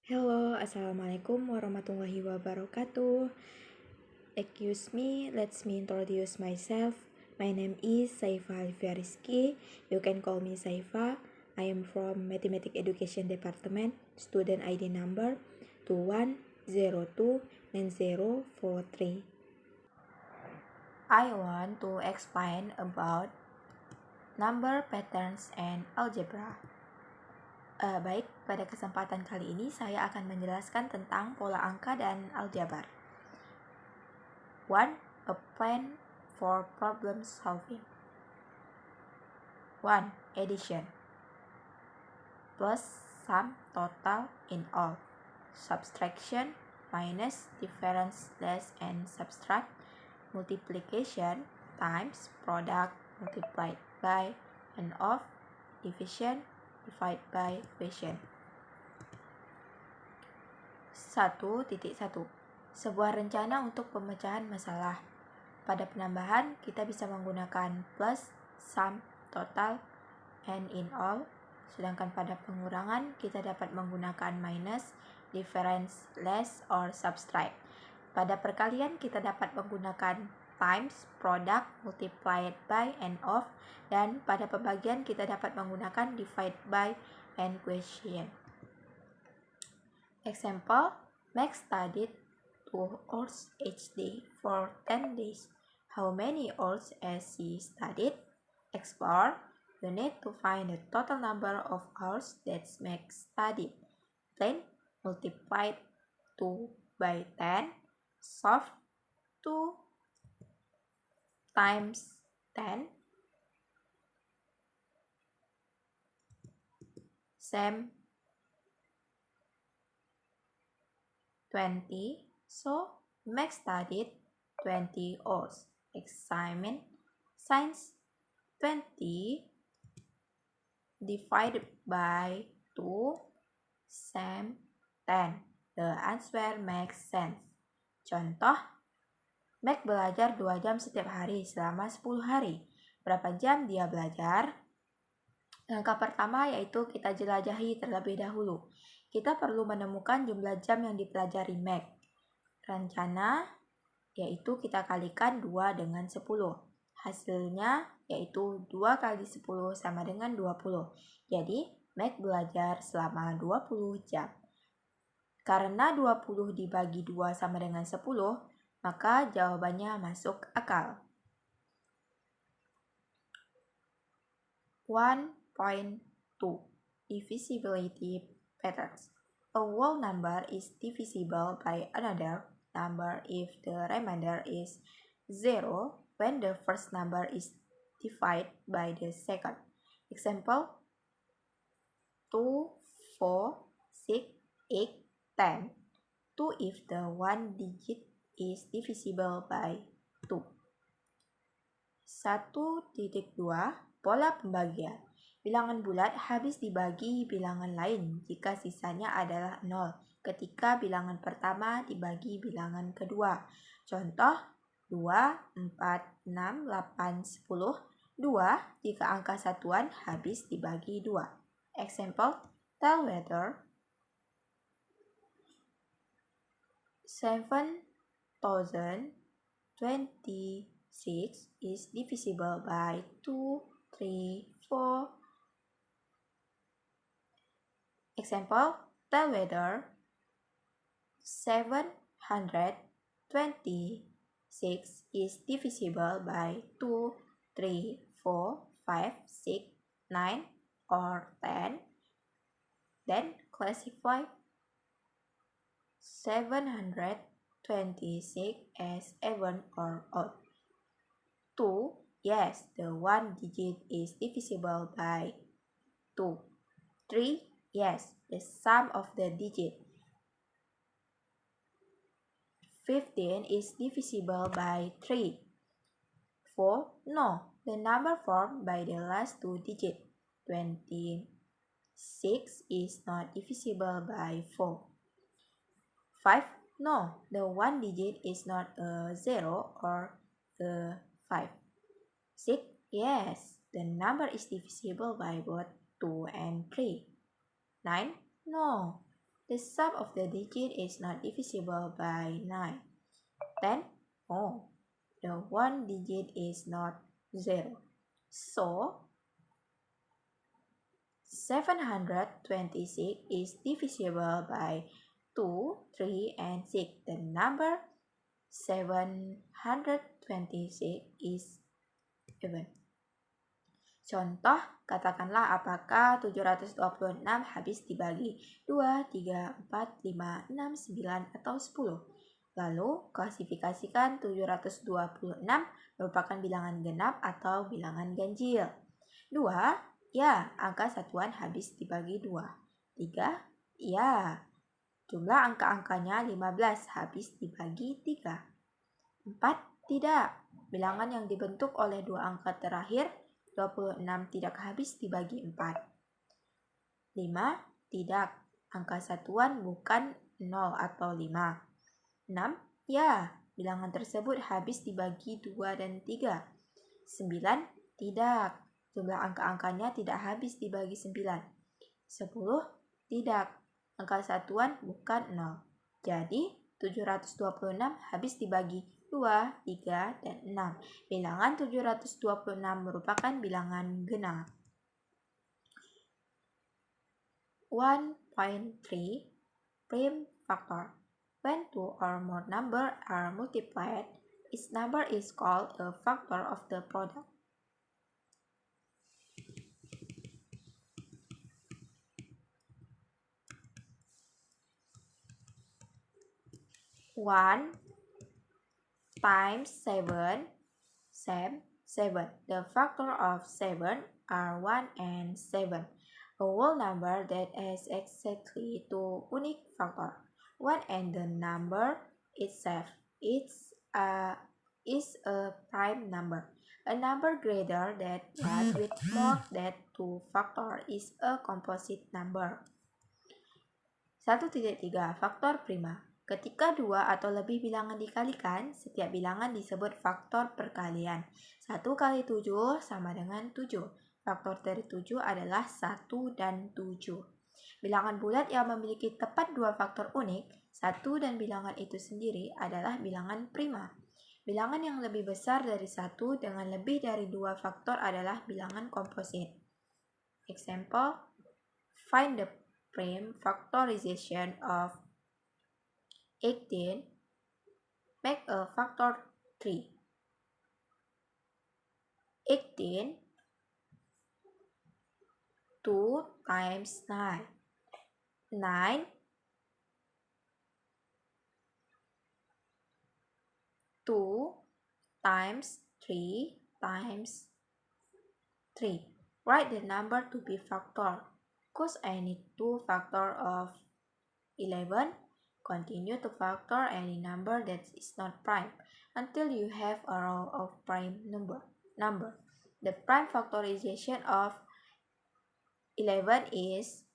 Hello, Assalamualaikum warahmatullahi wabarakatuh. Excuse me, let me introduce myself. My name is Saifa Alfia Rizky. You can call me Saifa. I am from Mathematics Education Department. Student ID number 21029043. I want to explain about number patterns and algebra. Baik, pada kesempatan kali ini saya akan menjelaskan tentang pola angka dan aljabar. 1. A plan for problem solving. 1. Addition. Plus, sum, total, in all. Subtraction, minus, difference, less, and subtract. Multiplication, times, product, multiplied by, and of, division, divide by, quotient. 1.1. Sebuah rencana untuk pemecahan masalah. Pada penambahan, kita bisa menggunakan plus, sum, total, and in all. Sedangkan pada pengurangan, kita dapat menggunakan minus, difference, less, or subtract. Pada perkalian, kita dapat menggunakan times, product, multiplied by, and of. Dan pada pembagian, kita dapat menggunakan divide by, and quotient. Example, Max studied 2 hours each day for 10 days. How many hours has he studied? Explore. You need to find the total number of hours that Max studied. Then multiply 2 by 10. Solve 2 times 10. Same 20. So Max studied 20 hours. Examine science 20 divided by 2 same 10. The answer makes sense. Contoh, Max belajar 2 jam setiap hari selama 10 hari. Berapa jam dia belajar? Langkah pertama yaitu kita jelajahi terlebih dahulu. Kita perlu menemukan jumlah jam yang dipelajari Max. Rencana yaitu kita kalikan 2 dengan 10. Hasilnya yaitu 2 kali 10 sama dengan 20. Jadi, Max belajar selama 20 jam. Karena 20 dibagi 2 sama dengan 10, maka jawabannya masuk akal. 1.2. Divisibility patterns. A whole number is divisible by another number if the remainder is 0 when the first number is divided by the second. Example, 2, 4, 6, 8, 10. 2 if the one digit is divisible by 2. 1.2. Pola pembagian. Bilangan bulat habis dibagi bilangan lain jika sisanya adalah 0 ketika bilangan pertama dibagi bilangan kedua. Contoh 2, 4, 6, 8, 10. 2 jika angka satuan habis dibagi 2. Example, tell whether 7,026 is divisible by 2, 3, 4. Example, tell whether 726 is divisible by 2, 3, 4, 5, 6, 9, or 10. Then classify 726 as even or odd. 2. Yes, the one digit is divisible by 2. 3. Yes, the sum of the digit. 15 is divisible by 3. 4. No, the number formed by the last two digits. 26 is not divisible by 4. 5. No, the one digit is not a 0 or a 5. 6. Yes, the number is divisible by both 2 and 3. 9. No, The sum of the digit is not divisible by 9. 10? Oh, the one digit is not 0. So, 726 is divisible by 2, 3, and 6. The number 726 is even. Contoh, katakanlah apakah 726 habis dibagi 2, 3, 4, 5, 6, 9, atau 10. Lalu, klasifikasikan 726 merupakan bilangan genap atau bilangan ganjil. 2, ya, angka satuan habis dibagi 2. 3, ya, jumlah angka-angkanya 15 habis dibagi 3. 4, tidak, bilangan yang dibentuk oleh dua angka terakhir 26 tidak habis dibagi 4. 5. Tidak. Angka satuan bukan 0 atau 5. 6. Ya, bilangan tersebut habis dibagi 2 dan 3. 9. Tidak. Jumlah angka-angkanya tidak habis dibagi 9. 10. Tidak. Angka satuan bukan 0. Jadi, 726 habis dibagi 2, 3, dan 6. Bilangan 726 merupakan bilangan genap. 1.3 Prime factor. When two or more numbers are multiplied, each number is called a factor of the product. One times 7, 7. The factor of 7 are 1 and 7. A whole number that has exactly two unique factors. 1 and the number itself is a prime number. A number greater than 1 with more than 2 factors is a composite number. 1.3 Faktor prima. Ketika dua atau lebih bilangan dikalikan, setiap bilangan disebut faktor perkalian. 1 kali 7 sama dengan 7. Faktor dari 7 adalah 1 dan 7. Bilangan bulat yang memiliki tepat dua faktor unik, 1 dan bilangan itu sendiri adalah bilangan prima. Bilangan yang lebih besar dari 1 dengan lebih dari 2 faktor adalah bilangan komposit. Example, find the prime factorization of 18, make a factor 3. 18, 2 times 9. 9, 2 times 3 times 3. Write the number to be factored. Cause any two factor of 11. Continue to factor any number that is not prime until you have a row of prime number. The prime factorization of 11 is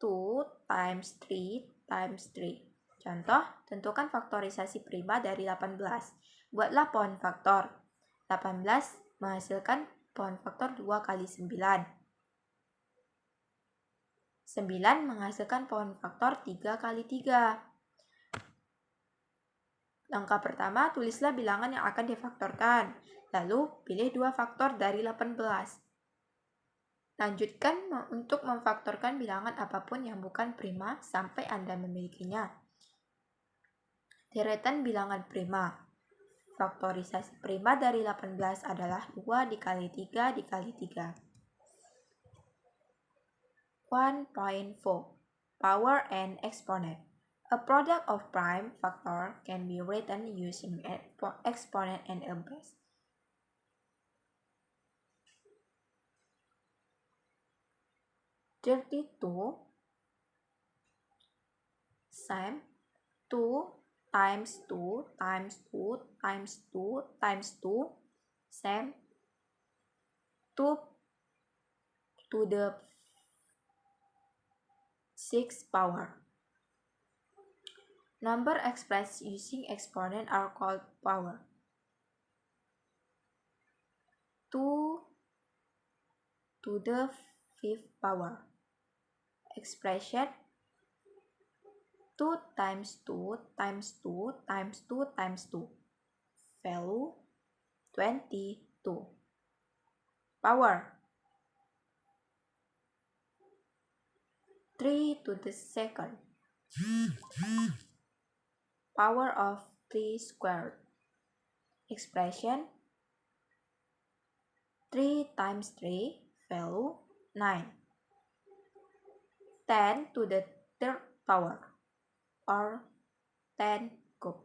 2 times 3 times 3. Contoh, tentukan faktorisasi prima dari 18. Buatlah pohon faktor. 18 menghasilkan pohon faktor 2 kali 9. 9 menghasilkan pohon faktor 3 kali 3. Langkah pertama, tulislah bilangan yang akan difaktorkan. Lalu, pilih 2 faktor dari 18. Lanjutkan untuk memfaktorkan bilangan apapun yang bukan prima sampai Anda memilikinya. Deretan bilangan prima. Faktorisasi prima dari 18 adalah 2 dikali 3 dikali 3. 1.4 Power and exponent. A product of prime factor can be written using exponent and a base. Same 2 times 2 times 2 times 2 times 2. Same 2 to the 6 power. Number expressed using exponent are called power. 2 to the 5th power. Expression 2 times 2 times 2 times 2 times 2. Value 22. Power 3 to the second. Power of 3 squared. Expression 3 times 3, value 9. 10 to the third power, or 10 cube.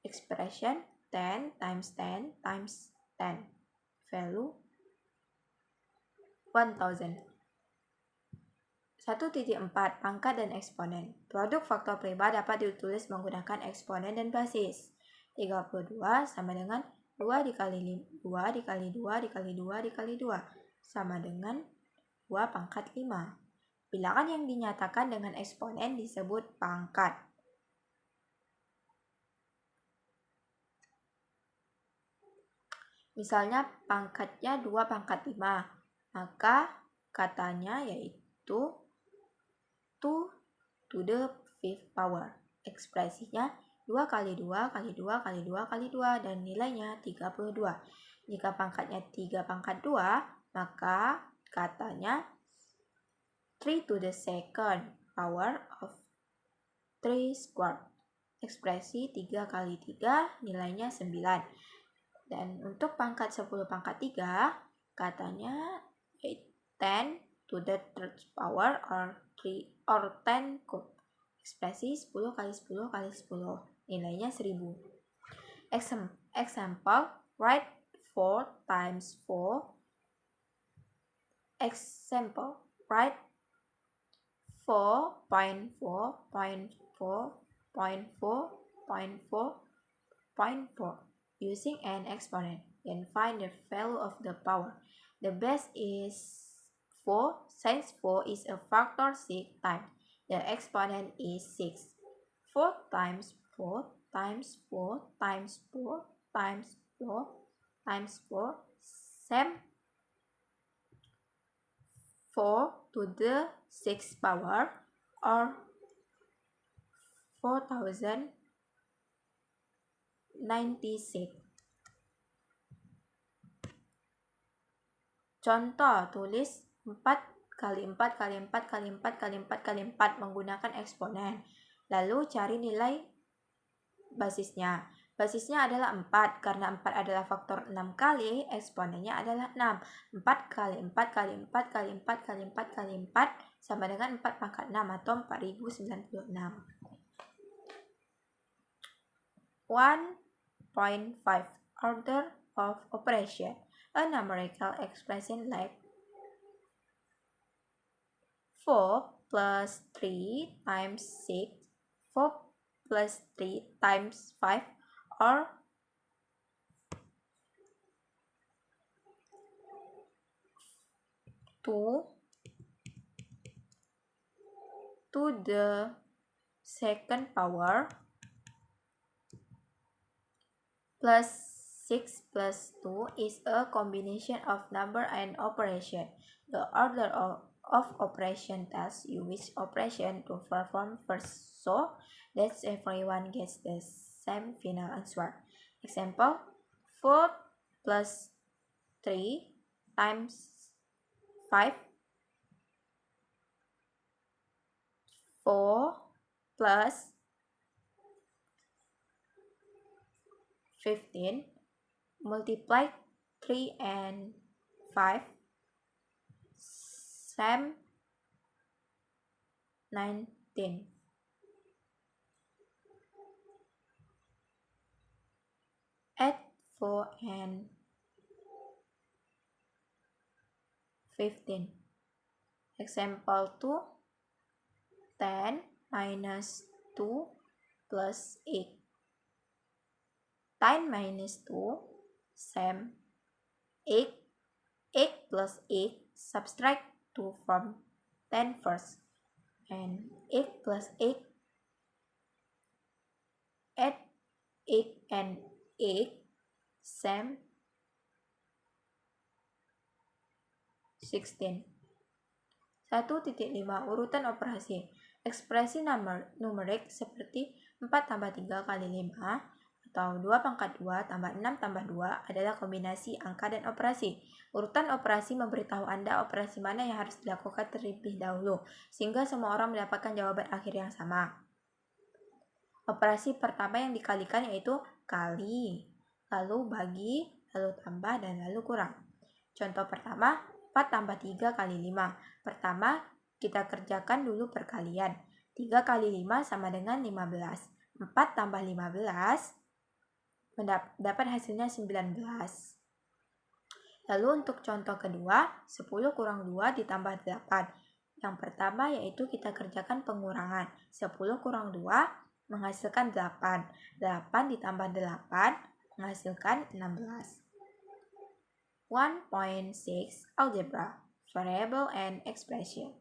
Expression 10 times 10 times 10, value 1000. 1.4 Pangkat dan eksponen. Produk faktor prima dapat ditulis menggunakan eksponen dan basis. 32 sama dengan 2 dikali 2 dikali 2 dikali 2 dikali 2 sama dengan 2 pangkat 5. Bilangan yang dinyatakan dengan eksponen disebut pangkat. Misalnya pangkatnya 2 pangkat 5, maka katanya yaitu 2 to the fifth power. Ekspresinya 2 kali 2 kali 2 kali 2 kali 2 dan nilainya 32. Jika pangkatnya 3 pangkat 2, maka katanya 3 to the second power of 3 squared. Ekspresi 3 kali 3 nilainya 9. Dan untuk pangkat 10 pangkat 3, katanya 10 to the third power or 10 cube. Ekspresi 10 kali 10 kali 10, nilainya 1000. Example, write 4 times 4. Example, write 4.4.4.4.4.4 using an exponent. Then find the value of the power. The base is 4, since 4 is a factor 6 times. The exponent is 6. 4 times 4 times 4 times 4 times 4 times 4, same 4 to the 6th power, or 4096. Contoh, tulis 4 kali 4 kali 4 kali 4 kali 4 kali 4 menggunakan eksponen. Lalu cari nilai basisnya. Basisnya adalah 4, karena 4 adalah faktor 6 kali, eksponennya adalah 6. 4 kali 4 kali 4 kali 4 kali 4 kali 4 sama dengan 4 pangkat 6 atau 4096. 1.5 Order of operation. A numerical expression like 4 plus 3 times 6, 4 plus 3 times 5, or 2 to the second power plus 6 plus 2 is a combination of number and operation. The order of operation tells you which operation to perform first, so that everyone gets the same final answer. Example, 4 plus 3 times 5, 4 plus 15, multiply 3 and 5, same 19. Add 4 and 15. Example 2, 10 minus 2 plus 8. 10 minus 2, same 8. 8 plus 8, subtract 2 from 10 first. And 8 plus 8, add 8 and 8, same 16. 1.5 Urutan operasi. Ekspresi numerik seperti 4 tambah 3 kali 5 atau 2 pangkat 2 tambah 6 tambah 2 adalah kombinasi angka dan operasi. Urutan operasi memberitahu Anda operasi mana yang harus dilakukan terlebih dahulu, sehingga semua orang mendapatkan jawaban akhir yang sama. Operasi pertama yang dikalikan yaitu kali, lalu bagi, lalu tambah, dan lalu kurang. Contoh pertama, 4 tambah 3 kali 5. Pertama, kita kerjakan dulu perkalian. 3 kali 5 sama dengan 15. 4 tambah 15 dapat hasilnya 19. Lalu untuk contoh kedua, 10 kurang 2 ditambah 8. Yang pertama yaitu kita kerjakan pengurangan. 10 kurang 2 menghasilkan 8. 8 ditambah 8 menghasilkan 16. 1.6 Algebra, Variable and Expression.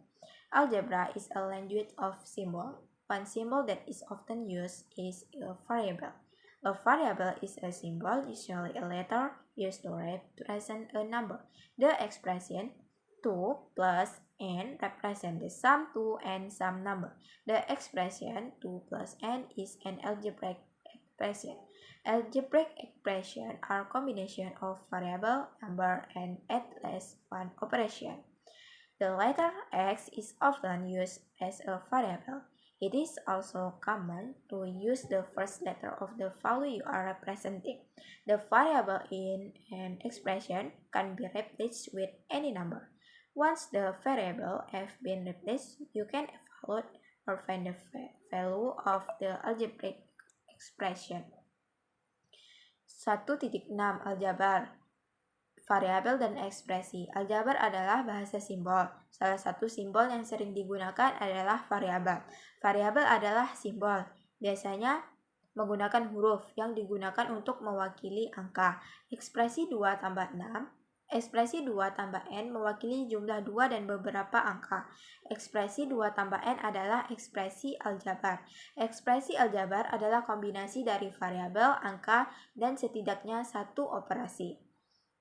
Algebra is a language of symbol. One symbol that is often used is a variable. A variable is a symbol, usually a letter, used to represent a number. The expression 2 plus n represents the sum 2 and some number. The expression 2 plus n is an algebraic expression. Algebraic expressions are combination of variable, number, and at least one operation. The letter x is often used as a variable. It is also common to use the first letter of the value you are representing. The variable in an expression can be replaced with any number. Once the variable has been replaced, you can evaluate or find the value of the algebraic expression. 1.6 Aljabar, variabel dan ekspresi. Aljabar adalah bahasa simbol. Salah satu simbol yang sering digunakan adalah variabel. Variabel adalah simbol. Biasanya menggunakan huruf yang digunakan untuk mewakili angka. Ekspresi 2 tambah 6. Ekspresi 2 tambah n mewakili jumlah 2 dan beberapa angka. Ekspresi 2 tambah n adalah ekspresi aljabar. Ekspresi aljabar adalah kombinasi dari variabel, angka, dan setidaknya satu operasi.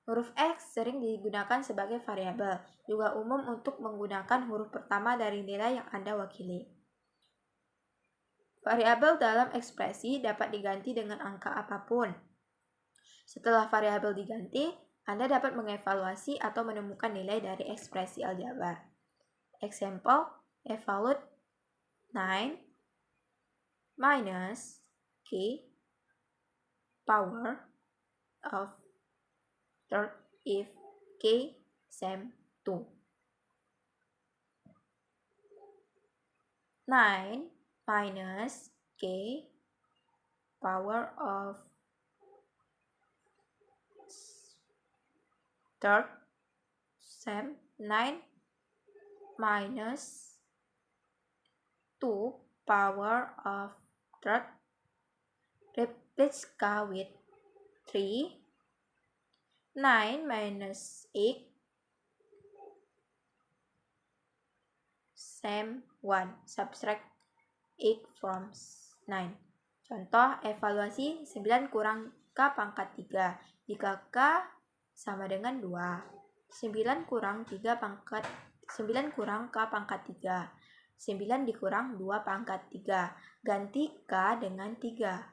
Huruf X sering digunakan sebagai variabel, juga umum untuk menggunakan huruf pertama dari nilai yang Anda wakili. Variabel dalam ekspresi dapat diganti dengan angka apapun. Setelah variabel diganti, Anda dapat mengevaluasi atau menemukan nilai dari ekspresi aljabar. Example, evaluate 9 minus k power of third if k same 2. 9 minus k power of third same 9 minus 2 power of third. Replace k with 3. 9 minus 8 same 1. Subtract 8 from 9. Contoh evaluasi 9 kurang k pangkat 3. Jika k sama dengan 2. 9 kurang k pangkat 3. 9 dikurang 2 pangkat 3. Ganti k dengan 3.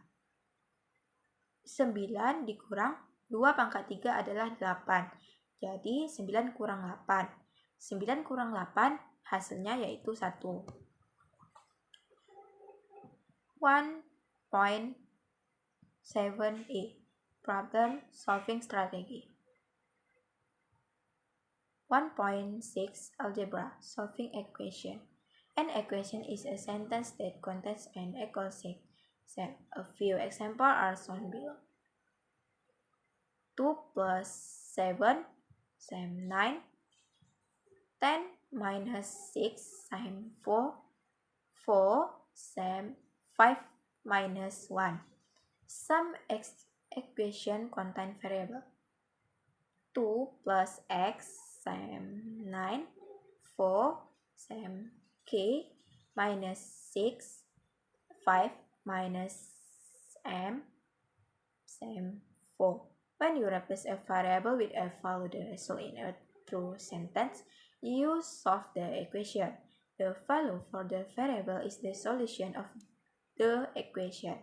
9 dikurang 2 pangkat 3 adalah 8. Jadi 9 kurang 8. 9 kurang 8 hasilnya yaitu 1. 1.7a Problem Solving Strategy. 1.6 Algebra Solving Equation. An equation is a sentence that contains an equal set. A few examples are shown below. 2 plus 7 same 9. 10 minus 6 same 4. 4 same 5 minus 1. Some equation contain variable. 2 plus x same 9. 4 same k minus 6. 5 minus m same 4. When you replace a variable with a value that results in a true sentence, you solve the equation. The value for the variable is the solution of the equation.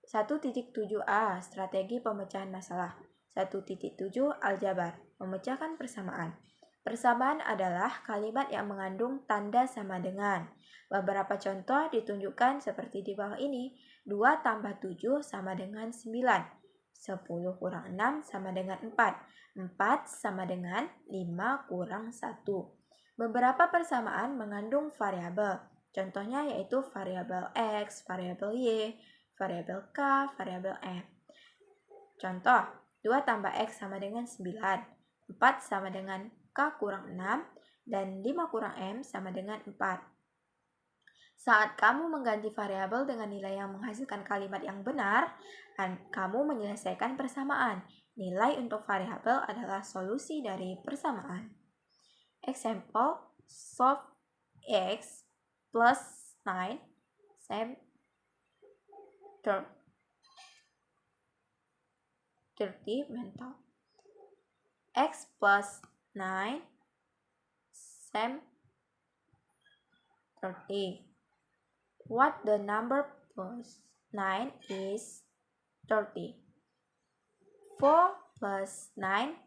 1.7a Strategi pemecahan masalah. 1.7 Aljabar memecahkan persamaan. Persamaan adalah kalimat yang mengandung tanda sama dengan. Beberapa contoh ditunjukkan seperti di bawah ini. 2 tambah 7 sama dengan 9. 10 kurang 6 sama dengan 4. 4 sama dengan 5 kurang 1. Beberapa persamaan mengandung variabel. Contohnya yaitu variabel X, variabel Y, variabel K, variabel M. Contoh, 2 tambah X sama dengan 9, 4 sama dengan K kurang 6, dan 5 kurang M sama dengan 4. Saat kamu mengganti variabel dengan nilai yang menghasilkan kalimat yang benar, kamu menyelesaikan persamaan. Nilai untuk variabel adalah solusi dari persamaan. Example, solve X plus 9 same 30 mental. X plus 9 same 30. What the number plus 9 is 30. 4 plus 9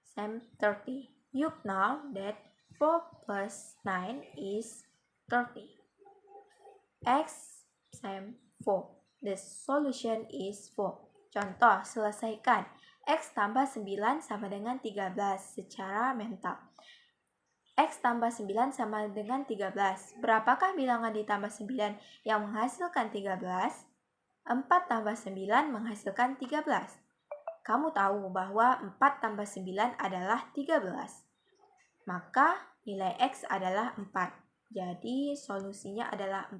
same 30. You know that 4 plus 9 is 30. X same 4. The solution is 4. Contoh, selesaikan. X tambah 9 sama dengan 13 secara mental. X tambah 9 sama dengan 13. Berapakah bilangan ditambah 9 yang menghasilkan 13? 4 tambah 9 menghasilkan 13. Kamu tahu bahwa 4 tambah 9 adalah 13. Maka nilai X adalah 4. Jadi solusinya adalah 4.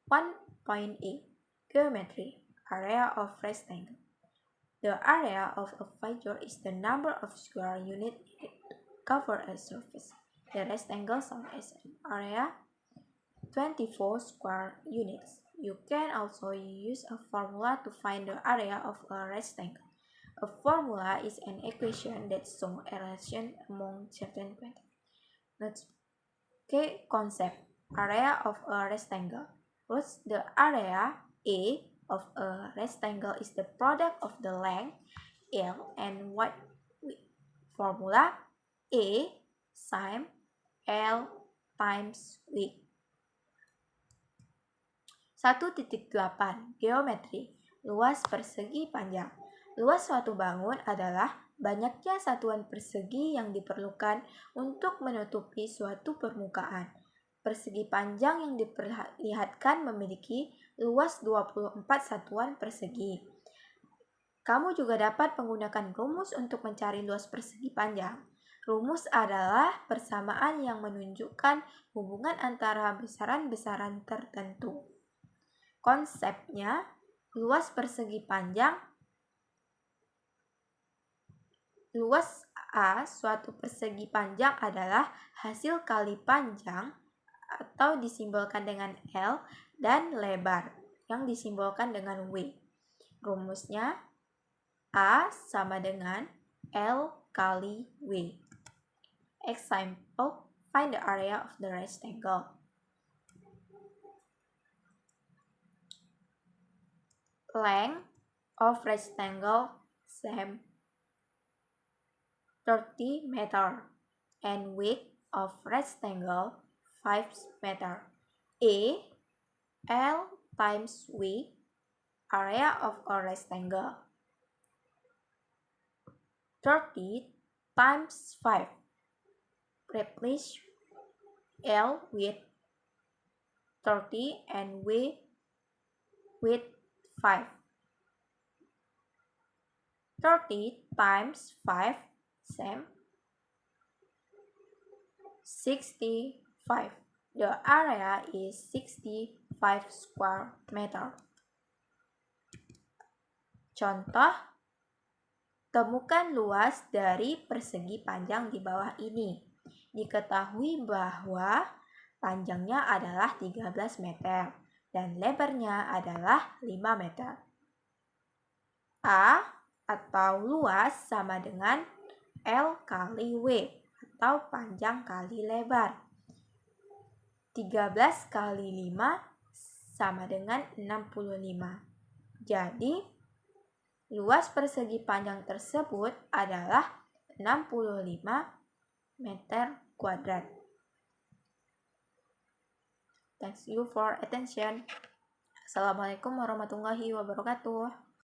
1.a Geometry. Area of rectangle. The area of a figure is the number of square units cover a surface. The rectangle has an area 24 square units. You can also use a formula to find the area of a rectangle. A formula is an equation that shows a relation among certain quantities. Let's okay, concept. Area of a rectangle. First, the area A of a rectangle is the product of the length L and width. Formula A sine L times width. 1.8 Geometri. Luas persegi panjang. Luas suatu bangun adalah banyaknya satuan persegi yang diperlukan untuk menutupi suatu permukaan. Persegi panjang yang diperlihatkan memiliki luas 24 satuan persegi. Kamu juga dapat menggunakan rumus untuk mencari luas persegi panjang. Rumus adalah persamaan yang menunjukkan hubungan antara besaran-besaran tertentu. Konsepnya, luas persegi panjang, luas A suatu persegi panjang adalah hasil kali panjang atau disimbolkan dengan L dan lebar yang disimbolkan dengan W. Rumusnya A sama dengan L kali W. Example, find the area of the rectangle. Length of rectangle same 30 meter and width of rectangle 5 meter. A L times W area of a rectangle. 30 times 5. Replace L with 30 and W with 5. 30 times 5 same 65. The area is 65 square meter. Contoh, temukan luas dari persegi panjang di bawah ini. Diketahui bahwa panjangnya adalah 13 meter dan lebarnya adalah 5 meter. A atau luas sama dengan L kali W atau panjang kali lebar. 13 kali 5 sama dengan 65. Jadi, luas persegi panjang tersebut adalah 65 meter kuadrat. Thanks you for attention. Assalamualaikum warahmatullahi wabarakatuh.